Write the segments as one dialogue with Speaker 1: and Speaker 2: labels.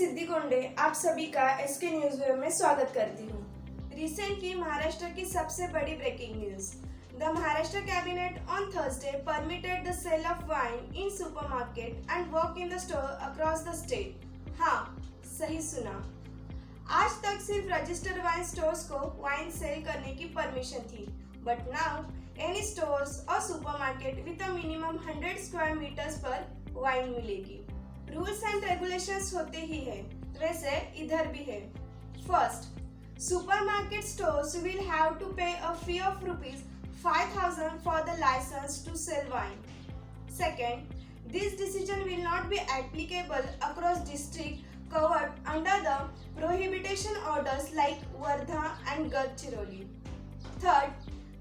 Speaker 1: सिद्धि कोंडे आप सभी का एसके न्यूज में स्वागत करती हूँ। रिसेंटली महाराष्ट्र की सबसे बड़ी breaking news, the Maharashtra cabinet on Thursday permitted the sale of wine in supermarket and walk in the store across the state. हाँ, सही सुना। आज तक सिर्फ रजिस्टर्ड वाइन स्टोर्स को वाइन सेल करने की परमिशन थी, बट नाउ एनी स्टोर्स और supermarket with a minimum 100 square metres पर वाइन मिलेगी। रूल्स एंड रेगुलेशंस होते ही है, वैसे इधर भी है। First, supermarket stores will have to pay a fee of ₹5,000 for the licence to sell wine. Second, this decision will not be applicable across districts covered under the prohibition orders like Wardha and Gadchiroli. Third,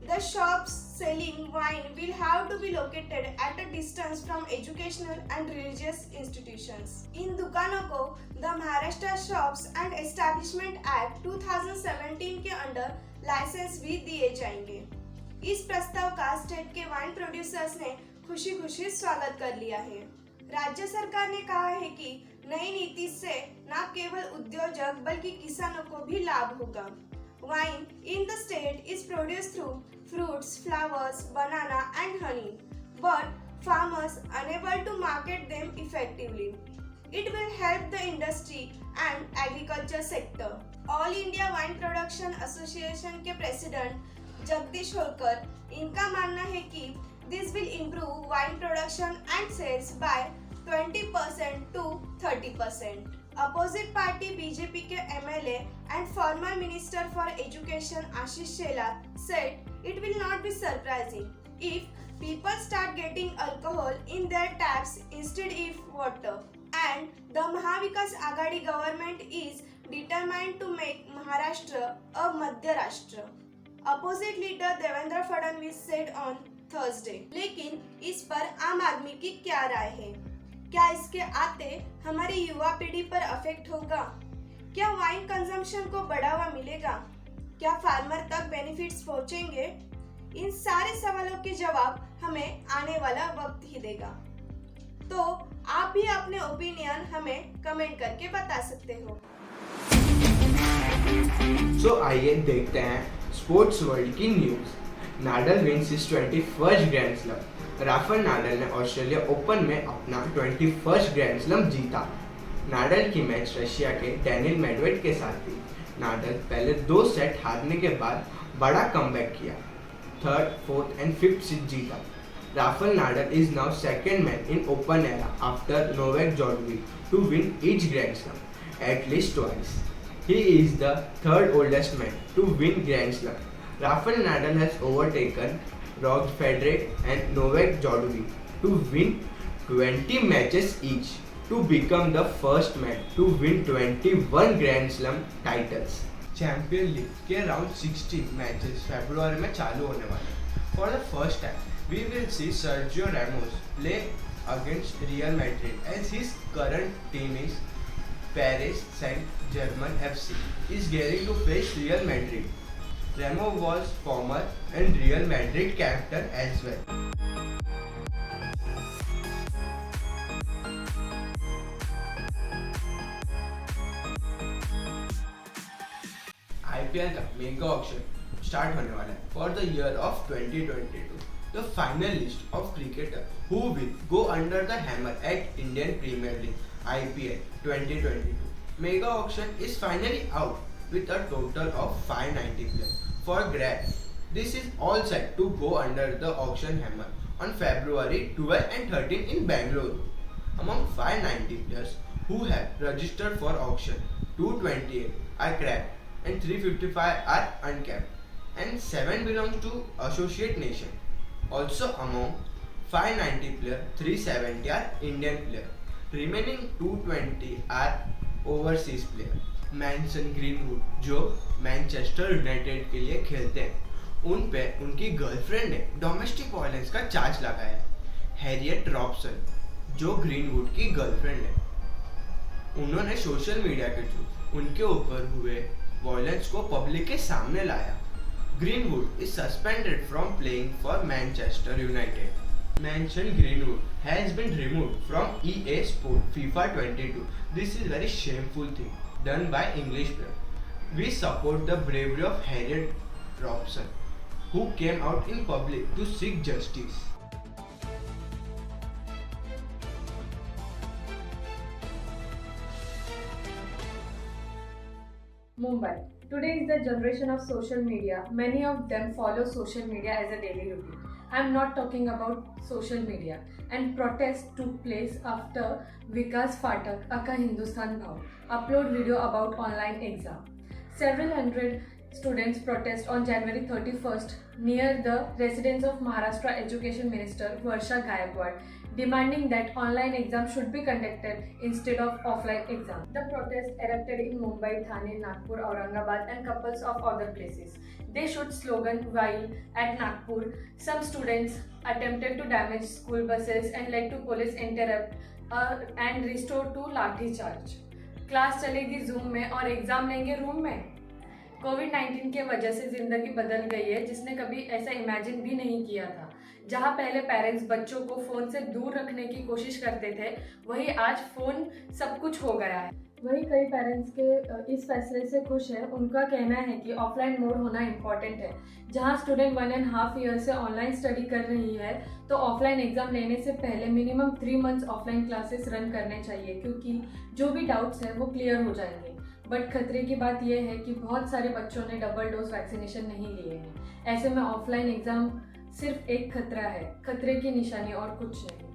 Speaker 1: the shops selling wine will have to be located at a distance from educational and religious institutions. इन दुकानों को the Maharashtra shops and establishment act 2017 के under licence भी दिए जाएंगे। इस प्रस्ताव का state के वाइन प्रोड्यूसर्स ने खुशी खुशी स्वागत कर लिया है। राज्य सरकार ने कहा है कि नई नीति से न केवल उद्योजक बल्कि किसानों को भी लाभ होगा। Wine in the state is produced through fruits, flowers, banana and honey, but farmers unable to market them effectively. It will help the industry and agriculture sector. All India Wine Production Association के president Jagdish Holkar, इनका मानना है कि this will improve wine production and sales by 20% to 30%. Opposite party BJP के MLA and former minister for education Ashish Shelar said it will not be surprising if people start getting alcohol in their taps instead of water, and the Mahavikas Aghadi government is determined to make Maharashtra a Madhya Rashtra. Opposite leader Devendra Fadnavis said on Thursday. लेकिन इस पर आम आदमी की क्या राय है? क्या इसके आते हमारी युवा पीढ़ी पर अफेक्ट होगा? क्या वाइन कंजम्पशन को बढ़ावा मिलेगा? क्या फार्मर तक बेनिफिट्स पहुंचेंगे? इन सारे सवालों के जवाब हमें आने वाला वक्त ही देगा। तो आप भी अपने ओपिनियन हमें कमेंट करके बता सकते हो।
Speaker 2: सो आइए देखते हैं स्पोर्ट्स वर्ल्ड की news. Nadal wins his 21st grand slam. Rafael Nadal ने ऑस्ट्रेलिया ओपन में अपना 21st ग्रैंड स्लैम जीता। नाडल की मैच रशिया के डैनियल मेडवेडेव के साथ थी। नाडल पहले 2 सेट हारने के बाद बड़ा कमबैक किया, 3rd, 4th and 5th set जीता। Rafael Nadal is now second man in open era after Novak जोकोविच to win each grand slam at least twice. He is the 3rd oldest man to win Grand Slam. Rafael Nadal has overtaken Roger Federer and Novak Djokovic to win 20 matches each to become the first man to win 21 Grand Slam titles. Champion league के round 16 matches फरवरी में चालू होने वाले हैं। For the first time we will see Sergio Ramos play against Real Madrid as his current team is Paris Saint-Germain FC is gearing to face Real Madrid. Ramos was former and Real Madrid captain as well. IPL का mega auction start होने वाला है for the year of 2022. The final list of cricketers who will go under the hammer at Indian Premier League IPL 2022 mega auction is finally out with a total of 590 players for grabs. This is all set to go under the auction hammer on February 12 and 13 in Bangalore. Among 590 players who have registered for auction, 228 are capped and 355 are uncapped and 7 belong to associate nation. Also among 590 players, 370 are Indian players. Remaining 220 are overseas players. Manson greenwood जो Manchester United के लिए खेलते हैं, उन पे उनकी girlfriend ने domestic violence का चार्ज लगाया। हैरियट रॉबसन जो ग्रीनवुड की गर्लफ्रेंड है, उन्होंने सोशल मीडिया के थ्रू उनके ऊपर हुए वायलेंस को पब्लिक के सामने लाया। Greenwood is suspended from playing for Manchester United. mentioned Greenwood has been removed from EA Sport FIFA 22. This is very shameful thing done by English player. We support the bravery of Harriet Robson, who came out in public to seek justice.
Speaker 3: Mumbai. Today is the generation of social media. Many of them follow social media as a daily routine. I am not talking about social media. And protests took place after Vikas Phatak, aka Hindustan Bhav, upload video about online exam. Several hundred students protest on January 31st near the residence of Maharashtra Education Minister Varsha Gaikwad, demanding that online exams should be conducted instead of offline exams. The protest erupted in Mumbai, Thane, Nagpur, Aurangabad and couples of other places. They shoot slogan while at Nagpur. Some students attempted to damage school buses and led to police interrupt and restore to लाठी charge. Class चलेगी zoom में और exam लेंगे room में. कोविड-19 के वजह से जिंदगी बदल गई है, जिसने कभी ऐसा इमेजिन भी नहीं किया था. जहां पहले पेरेंट्स बच्चों को फोन से दूर रखने की कोशिश करते थे, वही आज फोन सब कुछ हो गया है. वही कई पेरेंट्स के इस फैसले से खुश हैं. उनका कहना है कि ऑफलाइन मोड होना इम्पॉर्टेंट है. जहां स्टूडेंट 1.5 ईयर से ऑनलाइन स्टडी कर रही है, तो ऑफलाइन एग्जाम लेने से पहले minimum 3 months offline classes run करने चाहिए, क्योंकि जो भी डाउट्स हैं वो क्लियर हो जाएंगे. बट खतरे की बात यह है कि बहुत सारे बच्चों ने डबल डोज वैक्सीनेशन नहीं लिए हैं. ऐसे में ऑफलाइन एग्जाम सिर्फ एक खतरा है, खतरे की निशानी और कुछ नहीं.